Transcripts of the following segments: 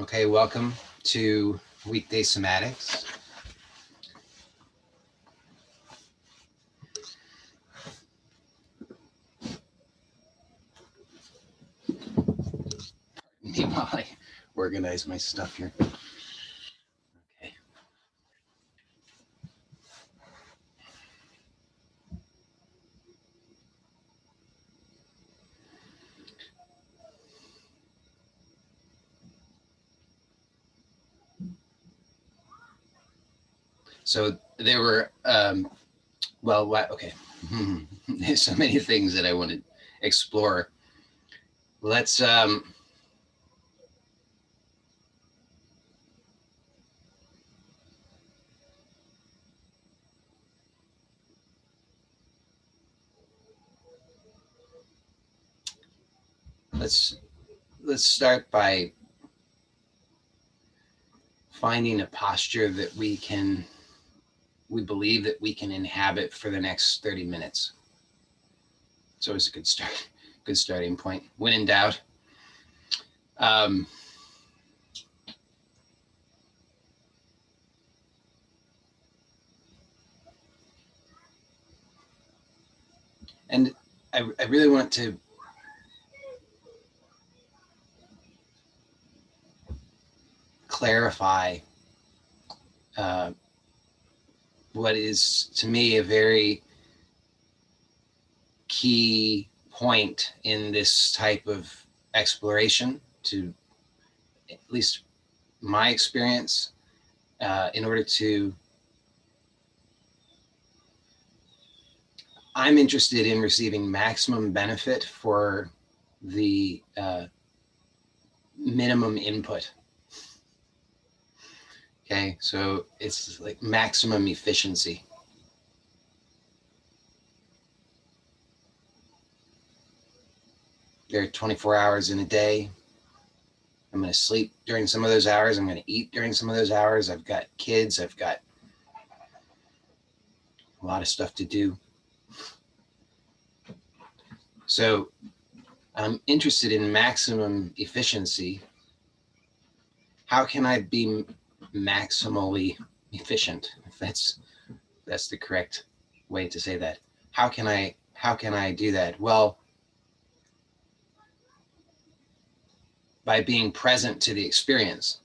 Okay, welcome to Weekday Somatics. Meanwhile, I organize my stuff here. Okay. So there were, okay. There's so many things that I want to explore. Let's, let's let's start by finding a posture that we believe that we can inhabit for the next 30 minutes. It's always a good starting point. When in doubt, um, and I really want to clarify uh, what is to me a very key point in this type of exploration, to at least my experience, in order to, I'm interested in receiving maximum benefit for the minimum input. Okay, so it's like maximum efficiency. There are 24 hours in a day. I'm going to sleep during some of those hours. I'm going to eat during some of those hours. I've got kids. I've got a lot of stuff to do. So I'm interested in maximum efficiency. How can I be maximally efficient? If that's the correct way to say that. How can I do that? Well, by being present to the experience.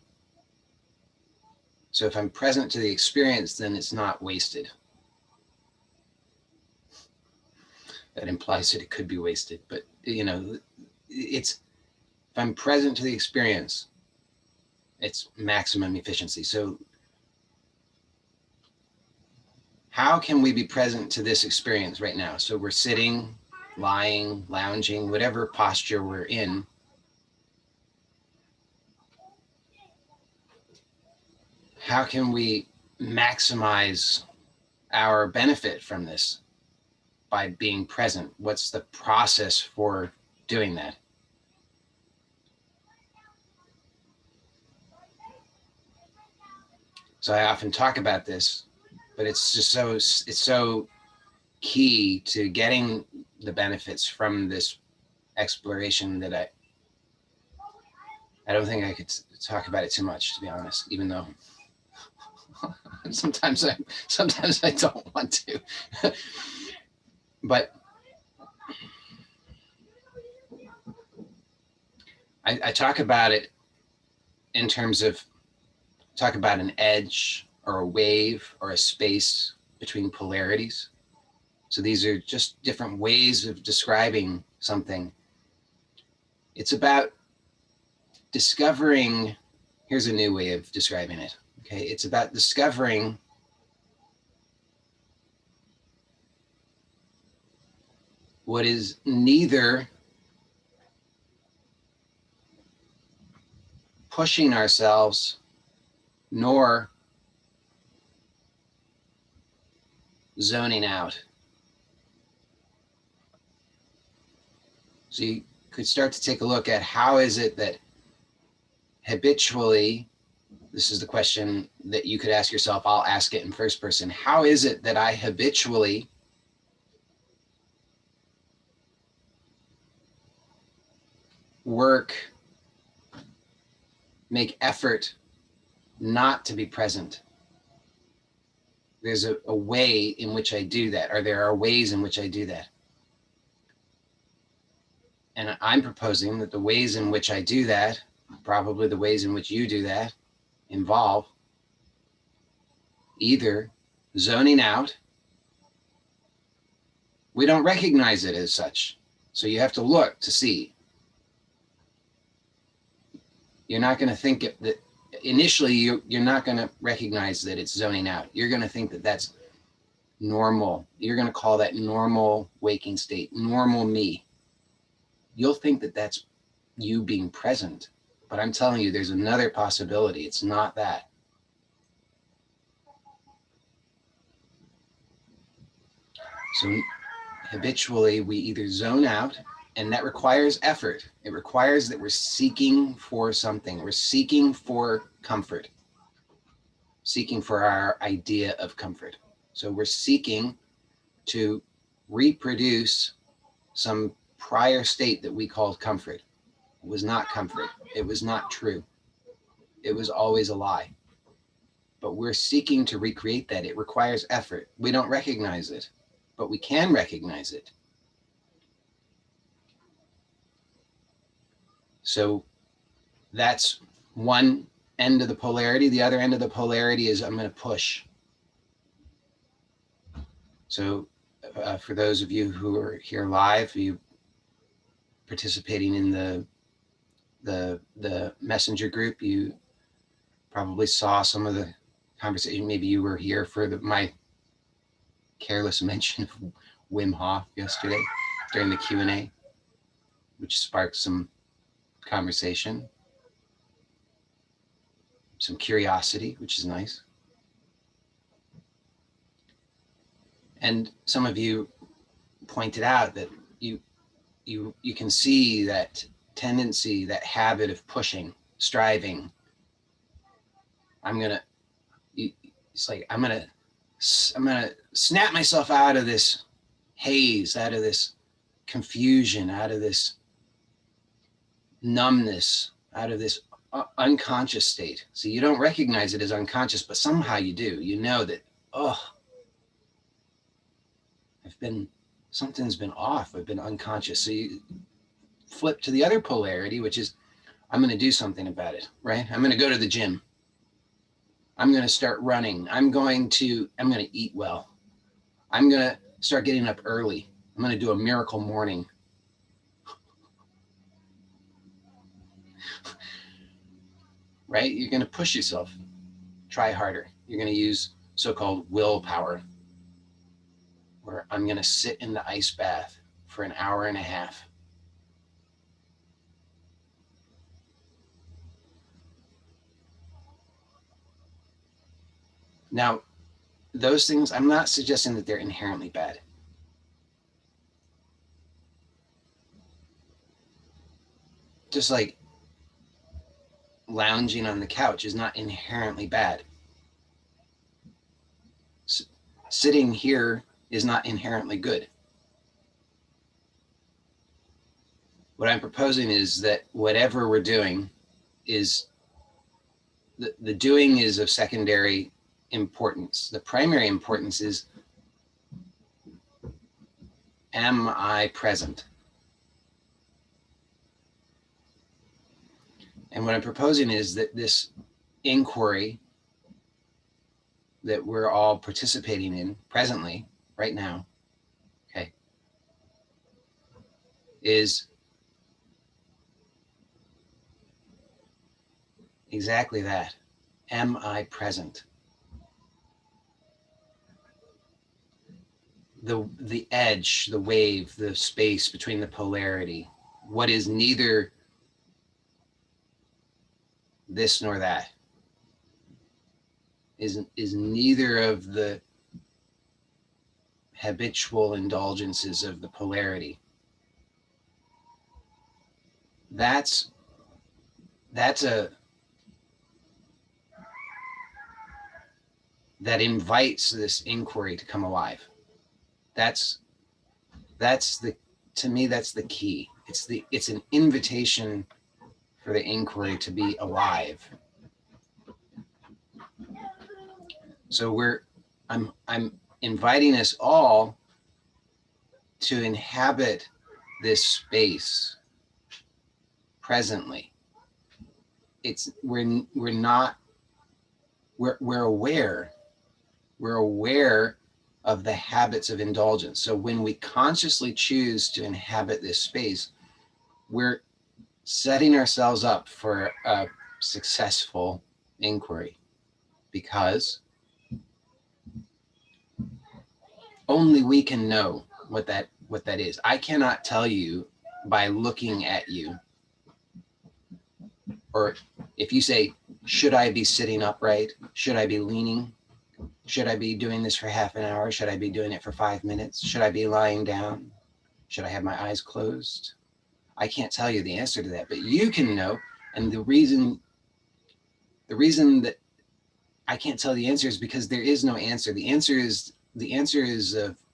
So if I'm present to the experience, then it's not wasted. That implies that it could be wasted, but it's, if I'm present to the experience, it's maximum efficiency. So how can we be present to this experience right now? So we're sitting, lying, lounging, whatever posture we're in. How can we maximize our benefit from this by being present? What's the process for doing that? So I often talk about this, but it's so key to getting the benefits from this exploration that I don't think I could talk about it too much, to be honest, even though sometimes I don't want to. But I talk about it in terms of, talk about an edge or a wave or a space between polarities. So these are just different ways of describing something. It's about discovering, here's a new way of describing it. Okay, it's about discovering what is neither pushing ourselves nor zoning out. So you could start to take a look at how is it that habitually, this is the question that you could ask yourself, I'll ask it in first person. How is it that I habitually work make effort not to be present. There's a way in which I do that, or there are ways in which I do that. And I'm proposing that the ways in which I do that, probably the ways in which you do that, involve either zoning out. We don't recognize it as such, so you have to look to see. You're not going to think that initially you're not going to recognize that it's zoning out. You're going to think that that's normal. You're going to call that normal waking state, normal me. You'll think that that's you being present, but I'm telling you, there's another possibility. It's not that. So habitually, we either zone out, and that requires effort. It requires that we're seeking for something. We're seeking for comfort, seeking for our idea of comfort. So we're seeking to reproduce some prior state that we called comfort. It was not comfort. It was not true. It was always a lie. But we're seeking to recreate that. It requires effort. We don't recognize it, but we can recognize it. So that's one end of the polarity. The other end of the polarity is I'm going to push. So for those of you who are here live, you participating in the messenger group, you probably saw some of the conversation. Maybe you were here for my careless mention of Wim Hof yesterday during the Q&A, which sparked some conversation, some curiosity, which is nice. And some of you pointed out that you can see that tendency, that habit of pushing, striving. It's like I'm gonna snap myself out of this haze, out of this confusion, out of this numbness, out of this unconscious state. So you don't recognize it as unconscious, but somehow you do. You know that, oh, something's been off. I've been unconscious. So you flip to the other polarity, which is I'm going to do something about it, right? I'm going to go to the gym. I'm going to start running. I'm going to eat well. I'm going to start getting up early. I'm going to do a miracle morning. Right? You're going to push yourself. Try harder. You're going to use so-called willpower, where I'm going to sit in the ice bath for an hour and a half. Now, those things, I'm not suggesting that they're inherently bad. Just like lounging on the couch is not inherently bad. Sitting here is not inherently good. What I'm proposing is that whatever we're doing is, the doing is of secondary importance. The primary importance is, am I present? And what I'm proposing is that this inquiry that we're all participating in presently, right now, okay, is exactly that. Am I present? The edge, the wave, the space between the polarity, what is neither this nor that, is neither of the habitual indulgences of the polarity. That invites this inquiry to come alive. To me, that's the key. It's an invitation for the inquiry to be alive. So I'm inviting us all to inhabit this space presently. We're aware. We're aware of the habits of indulgence. So when we consciously choose to inhabit this space, we're setting ourselves up for a successful inquiry, because only we can know what that is. I cannot tell you by looking at you. Or if you say, should I be sitting upright? Should I be leaning? Should I be doing this for half an hour? Should I be doing it for 5 minutes? Should I be lying down? Should I have my eyes closed? I can't tell you the answer to that, but you can know. And the reason that I can't tell the answer is because there is no answer. The answer is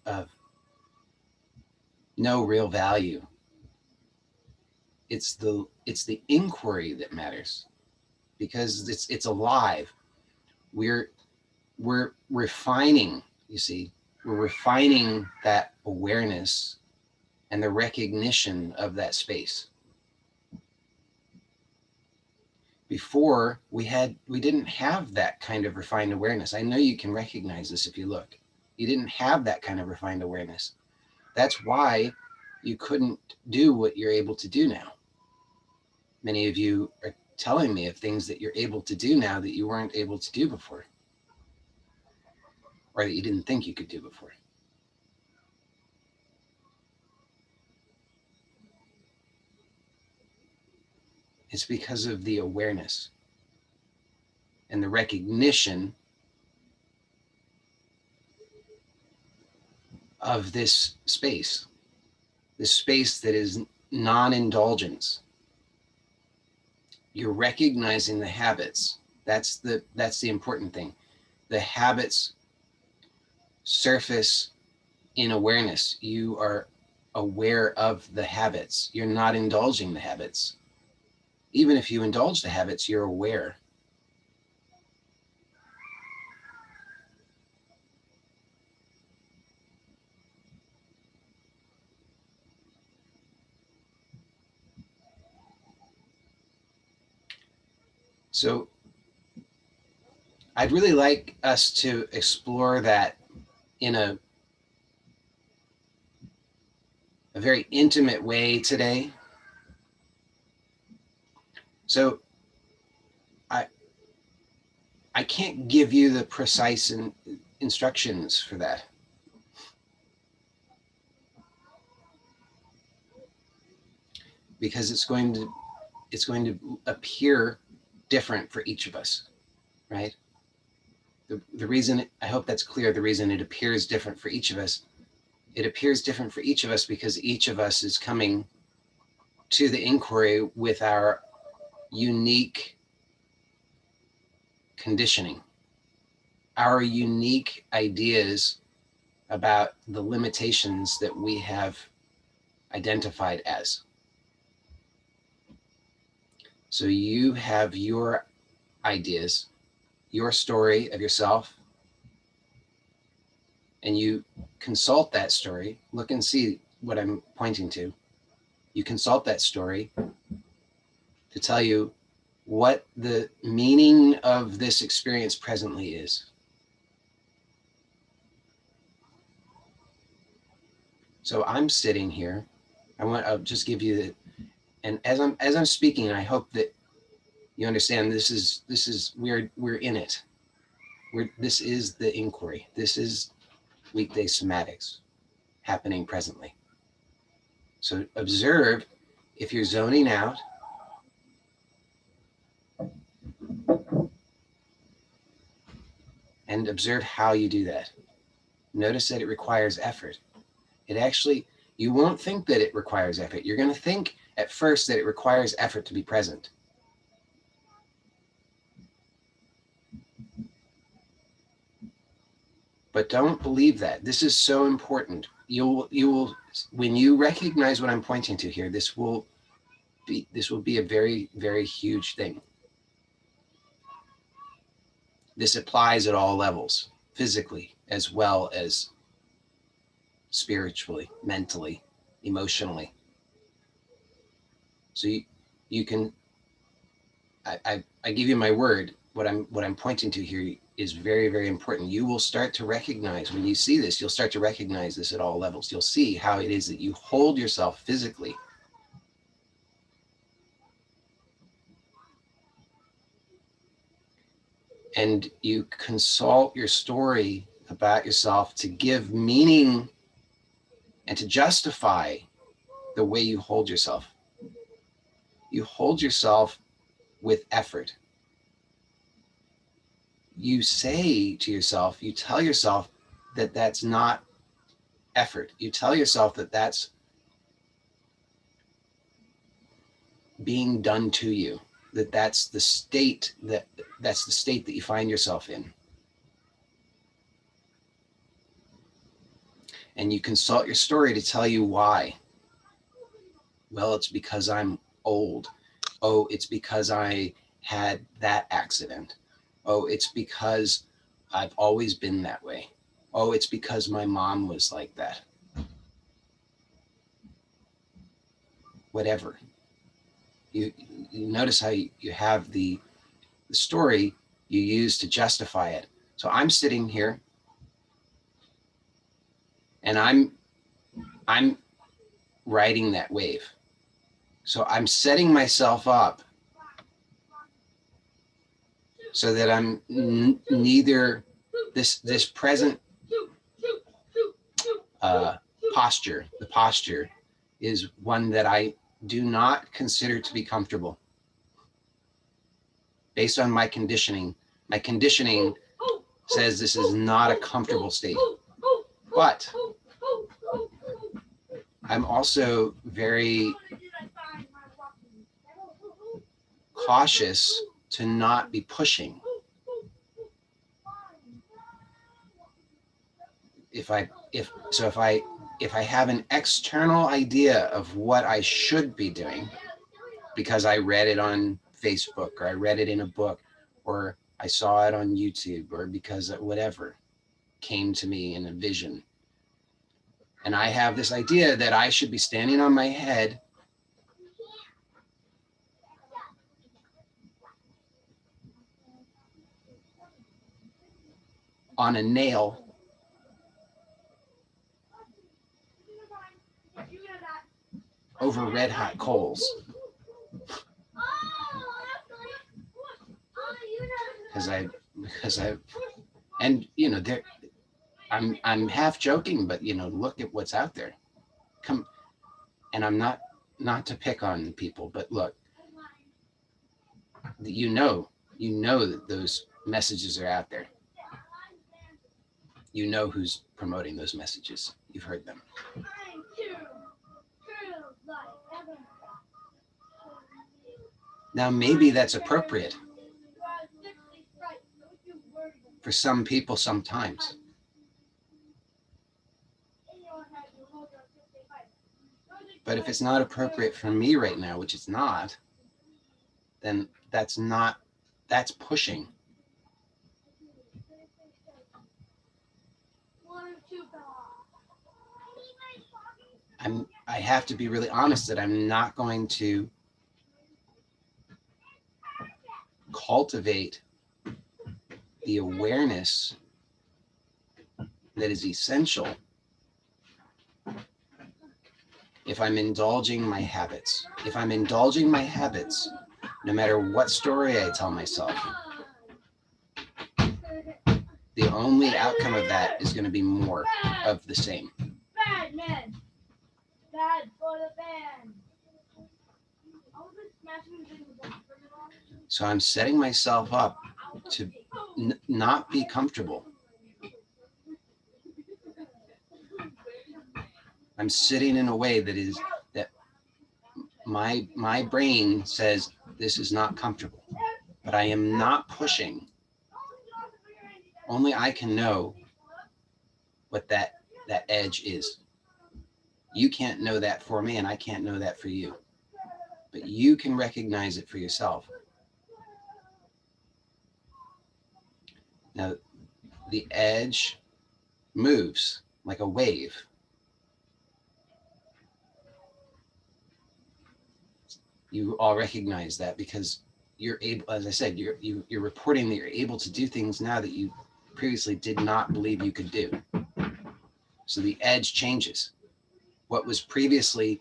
of no real value. It's the inquiry that matters, because it's alive. We're refining, you see, we're refining that awareness and the recognition of that space. Before, we didn't have that kind of refined awareness. I know you can recognize this if you look. You didn't have that kind of refined awareness. That's why you couldn't do what you're able to do now. Many of you are telling me of things that you're able to do now that you weren't able to do before, or that you didn't think you could do before. It's because of the awareness and the recognition of this space that is non-indulgence. You're recognizing the habits. That's the important thing. The habits surface in awareness. You are aware of the habits. You're not indulging the habits. Even if you indulge the habits, you're aware. So I'd really like us to explore that in a very intimate way today. So I can't give you the precise instructions for that. Because it's going to appear different for each of us, right? The reason, I hope that's clear, the reason it appears different for each of us, it appears different for each of us because each of us is coming to the inquiry with our unique conditioning, our unique ideas about the limitations that we have identified as. So you have your ideas, your story of yourself, and you consult that story. Look and see what I'm pointing to. You consult that story to tell you what the meaning of this experience presently is. So I'm sitting here. I'll just give you the, and as I'm speaking, I hope that you understand this is we're in it. This is the inquiry. This is Weekday Somatics happening presently. So observe if you're zoning out, and observe how you do that. Notice that it requires effort. It actually, you won't think that it requires effort. You're going to think at first that it requires effort to be present. But don't believe that. This is so important. You will, when you recognize what I'm pointing to here, this will be a very, very huge thing. This applies at all levels, physically as well as spiritually, mentally, emotionally. So you can, I give you my word, what I'm pointing to here is very, very important. You will start to recognize, when you see this, you'll start to recognize this at all levels. You'll see how it is that you hold yourself physically. And you consult your story about yourself to give meaning and to justify the way you hold yourself. You hold yourself with effort. You say to yourself, you tell yourself that that's not effort. You tell yourself that that's being done to you, that that's the state that you find yourself in. And you consult your story to tell you why. Well, it's because I'm old. Oh, it's because I had that accident. Oh, it's because I've always been that way. Oh, it's because my mom was like that. Whatever. You notice how you have the story you use to justify it. So I'm sitting here and I'm riding that wave. So I'm setting myself up so that I'm neither this present posture. The posture is one that I do not consider to be comfortable based on my conditioning. My conditioning says this is not a comfortable state, but I'm also very cautious to not be pushing. If I have an external idea of what I should be doing because I read it on Facebook or I read it in a book or I saw it on YouTube or because whatever came to me in a vision, and I have this idea that I should be standing on my head on a nail over red hot coals. Because I, and you know, there, I'm half joking, but you know, look at what's out there. Come, and I'm not to pick on people, but look, you know that those messages are out there. You know who's promoting those messages. You've heard them. Now, maybe that's appropriate for some people sometimes. But if it's not appropriate for me right now, which it's not, then that's pushing. I have to be really honest that I'm not going to cultivate the awareness that is essential if I'm indulging my habits. If I'm indulging my habits, no matter what story I tell myself, the only outcome of that is going to be more of the same. Bad men. Bad for the band. So I'm setting myself up to not be comfortable. I'm sitting in a way that my brain says this is not comfortable, but I am not pushing. Only I can know what that edge is. You can't know that for me, and I can't know that for you. but you can recognize it for yourself. Now, the edge moves like a wave. You all recognize that because you're able, as I said, you're reporting that you're able to do things now that you previously did not believe you could do. So the edge changes. What previously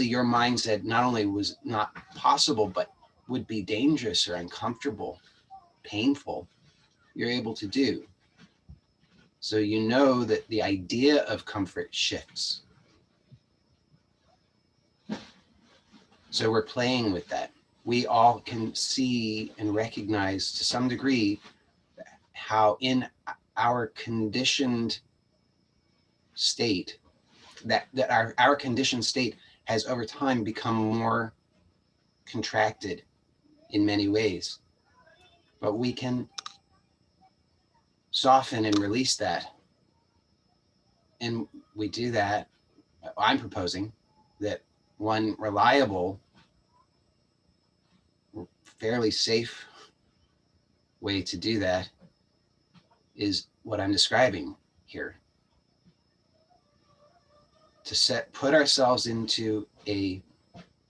your mind said not only was not possible, but would be dangerous or uncomfortable, painful, you're able to do. So you know that the idea of comfort shifts. So we're playing with that. We all can see and recognize to some degree how in our conditioned state, that our conditioned state has over time become more contracted in many ways. But we can soften and release that. And we do that. I'm proposing that one reliable, fairly safe way to do that is what I'm describing here. To put ourselves into a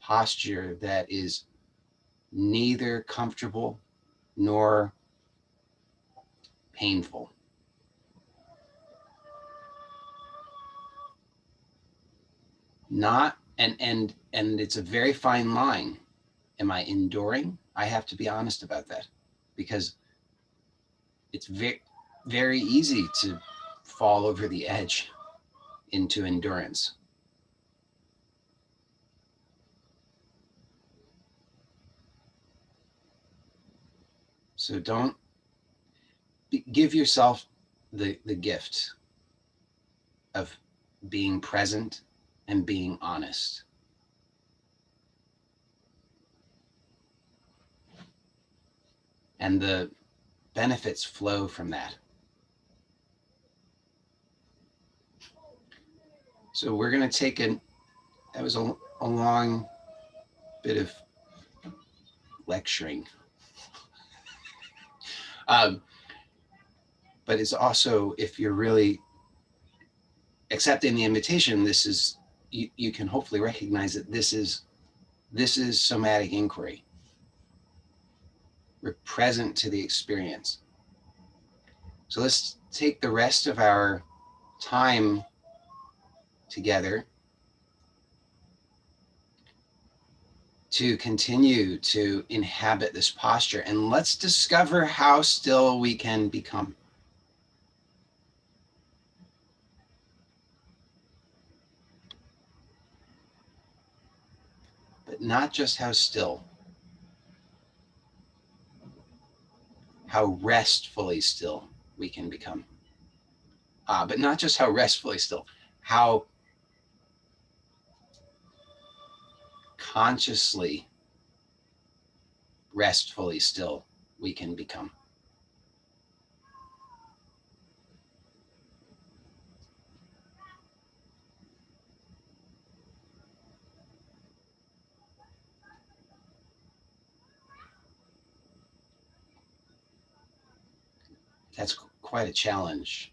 posture that is neither comfortable nor painful. Not and it's a very fine line. Am I enduring? I have to be honest about that, because it's very easy to fall over the edge into endurance. So don't give yourself the gift of being present and being honest. And the benefits flow from that. So we're going to take that was a long bit of lecturing. But it's also, if you're really accepting the invitation, this is, you can hopefully recognize that this is somatic inquiry. We're present to the experience. So let's take the rest of our time together to continue to inhabit this posture, and let's discover how still we can become. But not just how still, how restfully still we can become. But not just how restfully still, how consciously restfully still we can become. That's quite a challenge.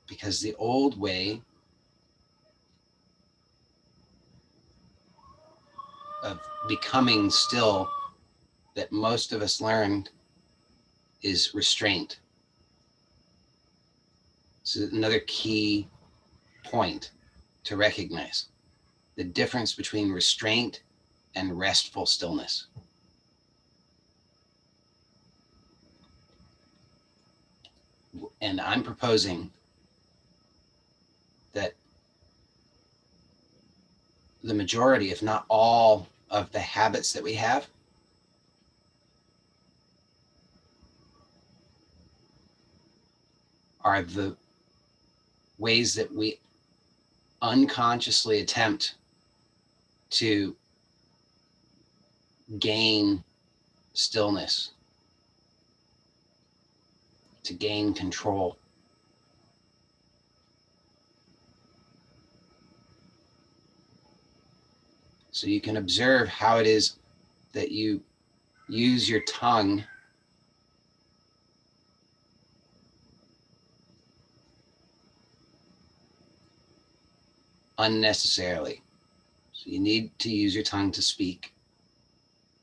Because the old way of becoming still that most of us learned is restraint. So another key point to recognize the difference between restraint and restful stillness. And I'm proposing that the majority, if not all, of the habits that we have are the ways that we unconsciously attempt to gain stillness, to gain control. So you can observe how it is that you use your tongue unnecessarily. So you need to use your tongue to speak.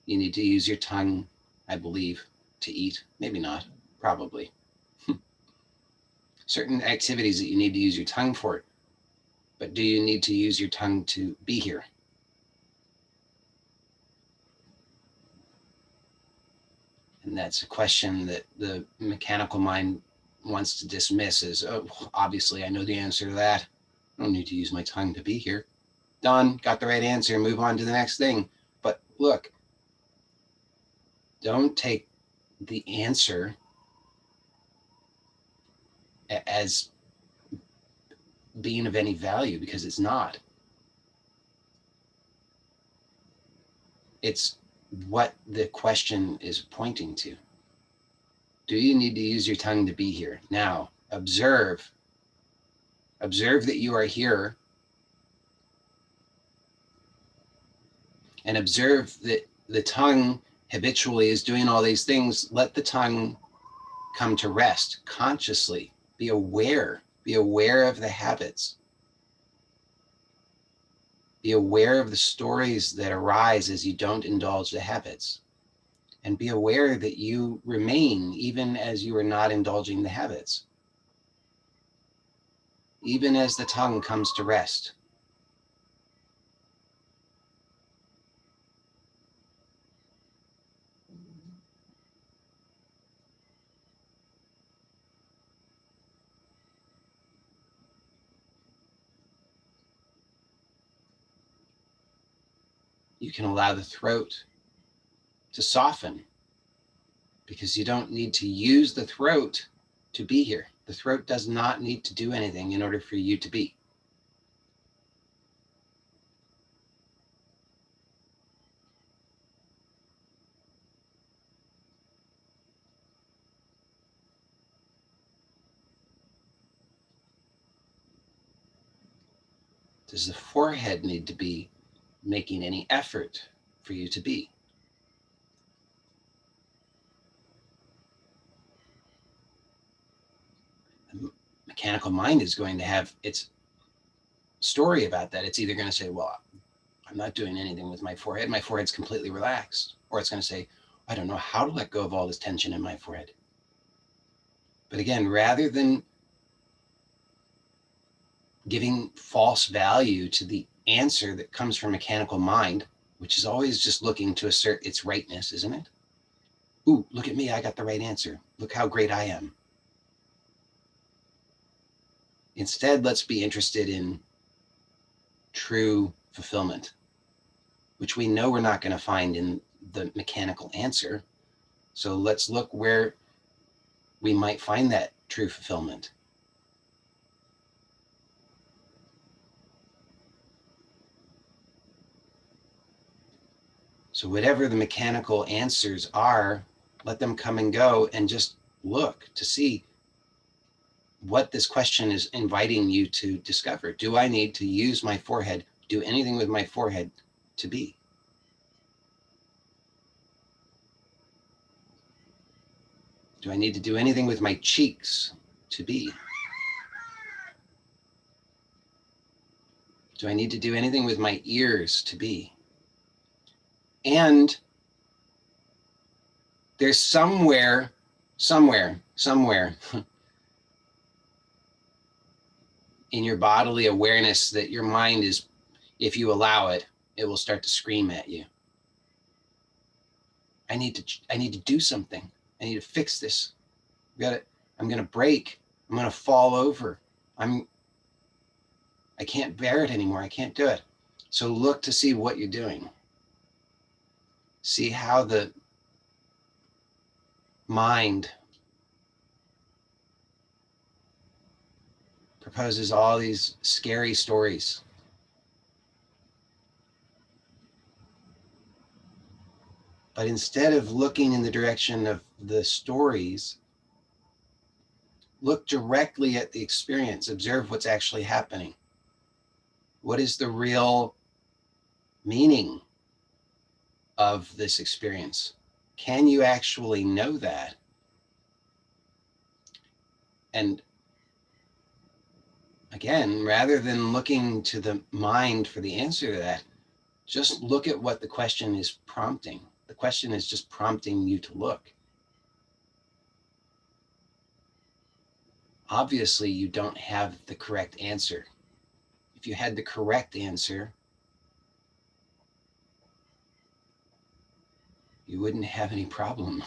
You need to use your tongue, I believe, to eat. Maybe not, probably. Certain activities that you need to use your tongue for. But do you need to use your tongue to be here? And that's a question that the mechanical mind wants to dismiss as, oh, obviously I know the answer to that. I don't need to use my tongue to be here. Done, got the right answer, move on to the next thing. But look, don't take the answer as being of any value, because it's not. It's what the question is pointing to. Do you need to use your tongue to be here? Now, observe that you are here, and observe that the tongue habitually is doing all these things. Let the tongue come to rest consciously. Be aware of the habits. Be aware of the stories that arise as you don't indulge the habits. And be aware that you remain even as you are not indulging the habits. Even as the tongue comes to rest. You can allow the throat to soften, because you don't need to use the throat to be here. The throat does not need to do anything in order for you to be. Does the forehead need to be making any effort for you to be? The mechanical mind is going to have its story about that. It's either going to say, well, I'm not doing anything with my forehead. My forehead's completely relaxed. Or it's going to say, I don't know how to let go of all this tension in my forehead. But again, rather than giving false value to the answer that comes from mechanical mind, which is always just looking to assert its rightness, isn't it? Ooh, look at me, I got the right answer. Look how great I am. Instead, let's be interested in true fulfillment, which we know we're not going to find in the mechanical answer. So let's look where we might find that true fulfillment. So whatever the mechanical answers are, let them come and go, and just look to see what this question is inviting you to discover. Do I need to use my forehead, do anything with my forehead to be? Do I need to do anything with my cheeks to be? Do I need to do anything with my ears to be? And there's somewhere in your bodily awareness that your mind is, if you allow it, it will start to scream at you. I need to do something. I need to fix this. I'm going to break. I'm going to fall over. I can't bear it anymore. I can't do it. So look to see what you're doing. See how the mind proposes all these scary stories. But instead of looking in the direction of the stories, look directly at the experience. Observe what's actually happening. What is the real meaning of this experience? Can you actually know that? And again, rather than looking to the mind for the answer to that, just look at what the question is prompting. The question is just prompting you to look. Obviously, you don't have the correct answer. If you had the correct answer, you wouldn't have any problem.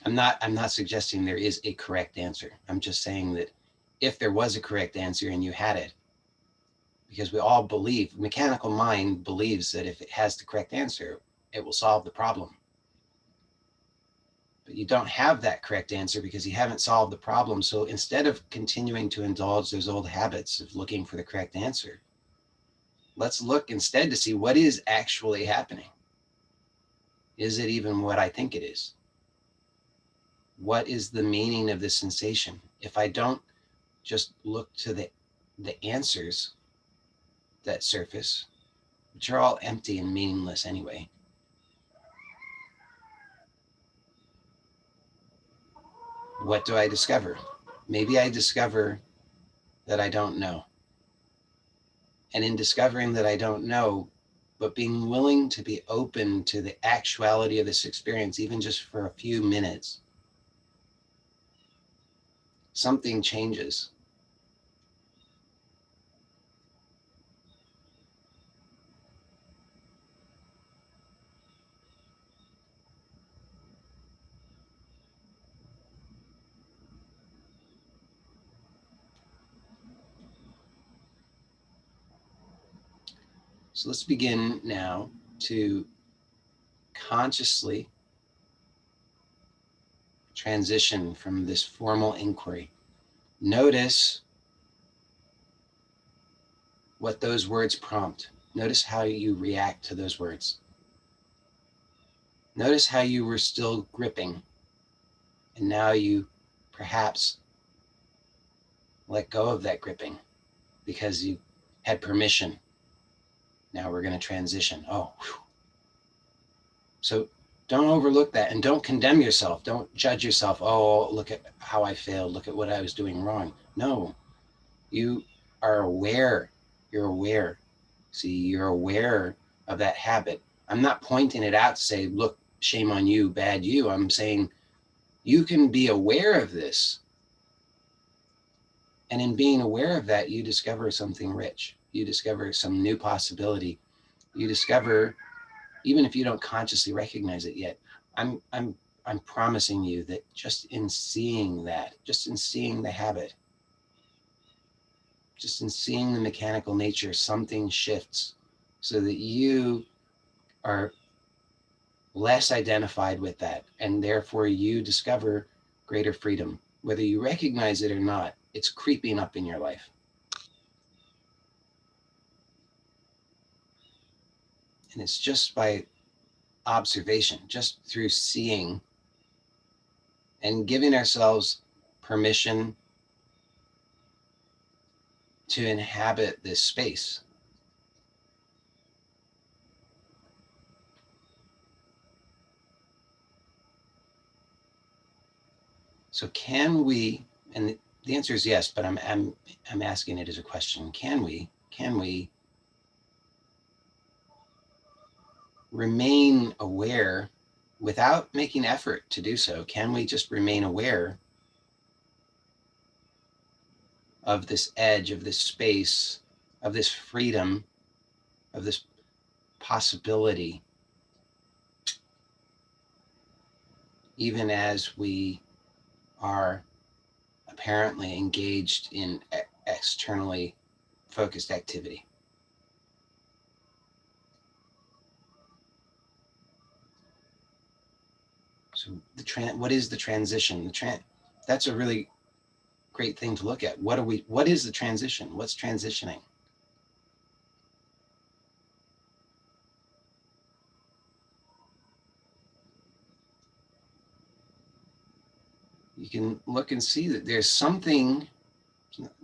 I'm not suggesting there is a correct answer. I'm just saying that if there was a correct answer and you had it, because we all believe, mechanical mind believes that if it has the correct answer, it will solve the problem. But you don't have that correct answer because you haven't solved the problem. So instead of continuing to indulge those old habits of looking for the correct answer, let's look instead to see what is actually happening. Is it even what I think it is? What is the meaning of this sensation? If I don't just look to the answers that surface, which are all empty and meaningless anyway, what do I discover? Maybe I discover that I don't know. And in discovering that I don't know, but being willing to be open to the actuality of this experience, even just for a few minutes, something changes. So let's begin now to consciously transition from this formal inquiry. Notice what those words prompt. Notice how you react to those words. Notice how you were still gripping, and now you perhaps let go of that gripping because you had permission. Now we're going to transition. Oh, whew. So don't overlook that and don't condemn yourself. Don't judge yourself. Oh, look at how I failed. Look at what I was doing wrong. No, you are aware. You're aware. See, you're aware of that habit. I'm not pointing it out to say, look, shame on you, bad you. I'm saying you can be aware of this. And in being aware of that, you discover something rich. You discover some new possibility. You discover, even if you don't consciously recognize it yet, I'm promising you that just in seeing that, just in seeing the habit, just in seeing the mechanical nature, something shifts so that you are less identified with that, and therefore you discover greater freedom. Whether you recognize it or not, it's creeping up in your life. And it's just by observation, just through seeing and giving ourselves permission to inhabit this space. So can we, and the answer is yes, but I'm asking it as a question. Can we remain aware without making effort to do so? Can we just remain aware of this edge, of this space, of this freedom, of this possibility, even as we are apparently engaged in externally focused activity? So what is the transition? That's a really great thing to look at. What is the transition? What's transitioning? You can look and see that there's something,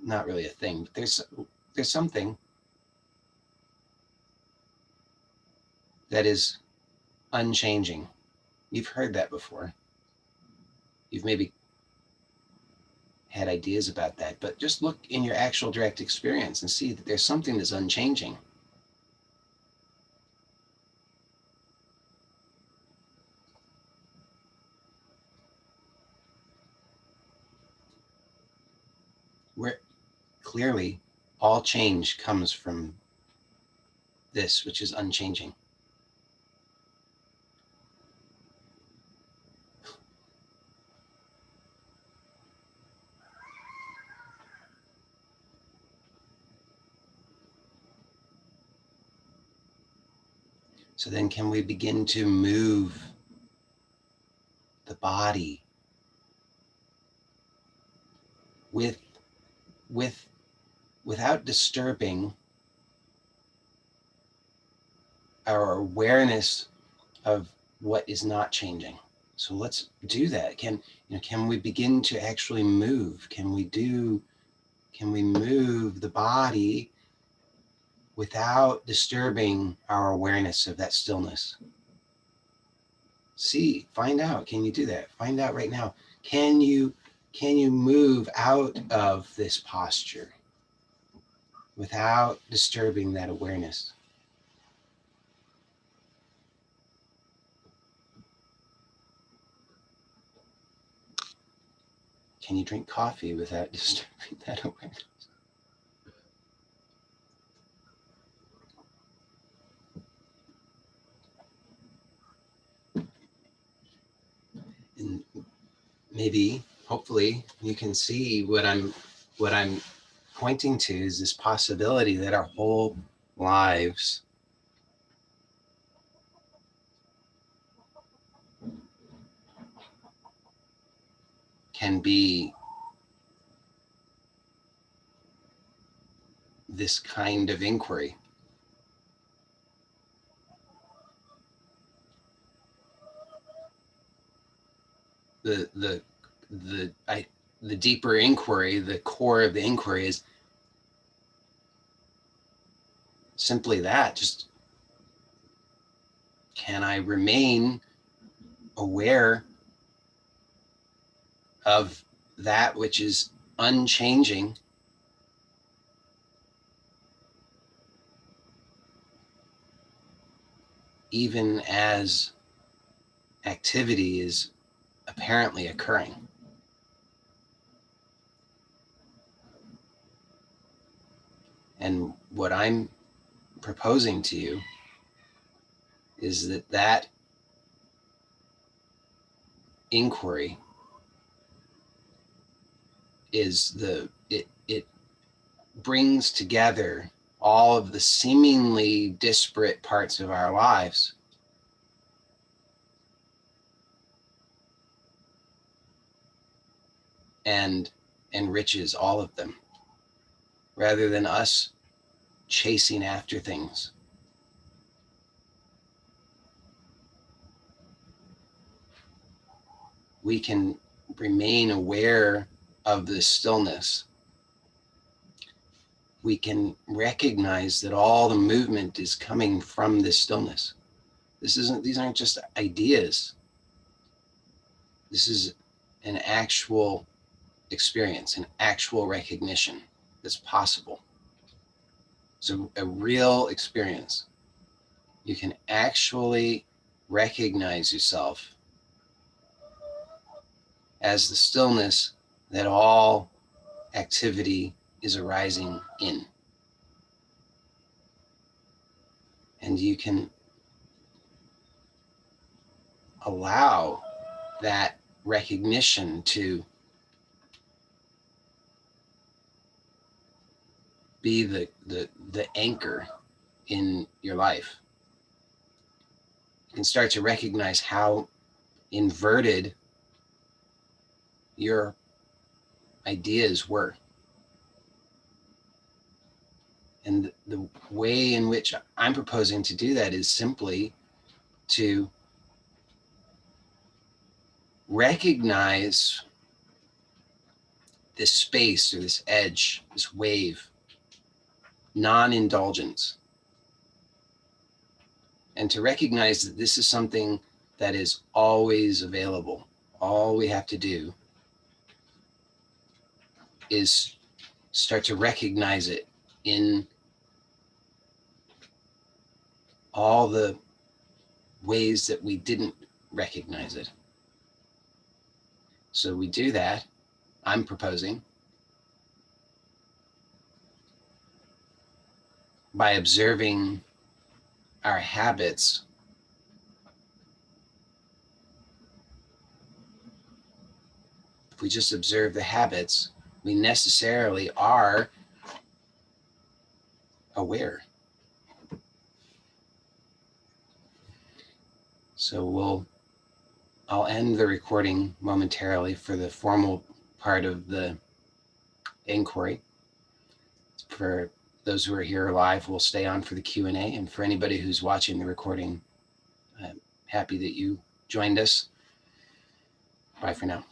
not really a thing, but there's something that is unchanging. You've heard that before. You've maybe had ideas about that, but just look in your actual direct experience and see that there's something that's unchanging. Where clearly all change comes from this, which is unchanging. So then can we begin to move the body without disturbing our awareness of what is not changing? So let's do that. Can we begin to actually move? Can we move the body without disturbing our awareness of that stillness? Find out. Can you do that? Find out right now. Can you move out of this posture without disturbing that awareness? Can you drink coffee without disturbing that awareness? And maybe, hopefully, you can see what I'm pointing to is this possibility that our whole lives can be this kind of inquiry. The deeper inquiry, the core of the inquiry is simply that. Just, can I remain aware of that which is unchanging, even as activity is apparently occurring? And what I'm proposing to you is that inquiry is it brings together all of the seemingly disparate parts of our lives and enriches all of them, rather than us chasing after things. We can remain aware of the stillness. We can recognize that all the movement is coming from this stillness. These aren't just ideas. This is an actual experience, an actual recognition that's possible. So a real experience. You can actually recognize yourself as the stillness that all activity is arising in. And you can allow that recognition to be the anchor in your life. You can start to recognize how inverted your ideas were. And the way in which I'm proposing to do that is simply to recognize this space or this edge, this wave, non-indulgence, and to recognize that this is something that is always available. All we have to do is start to recognize it in all the ways that we didn't recognize it. So we do that. I'm proposing by observing our habits. If we just observe the habits, we necessarily are aware. So I'll end the recording momentarily for the formal part of the inquiry. For those who are here live, we'll stay on for the Q&A. And for anybody who's watching the recording, I'm happy that you joined us. Bye for now.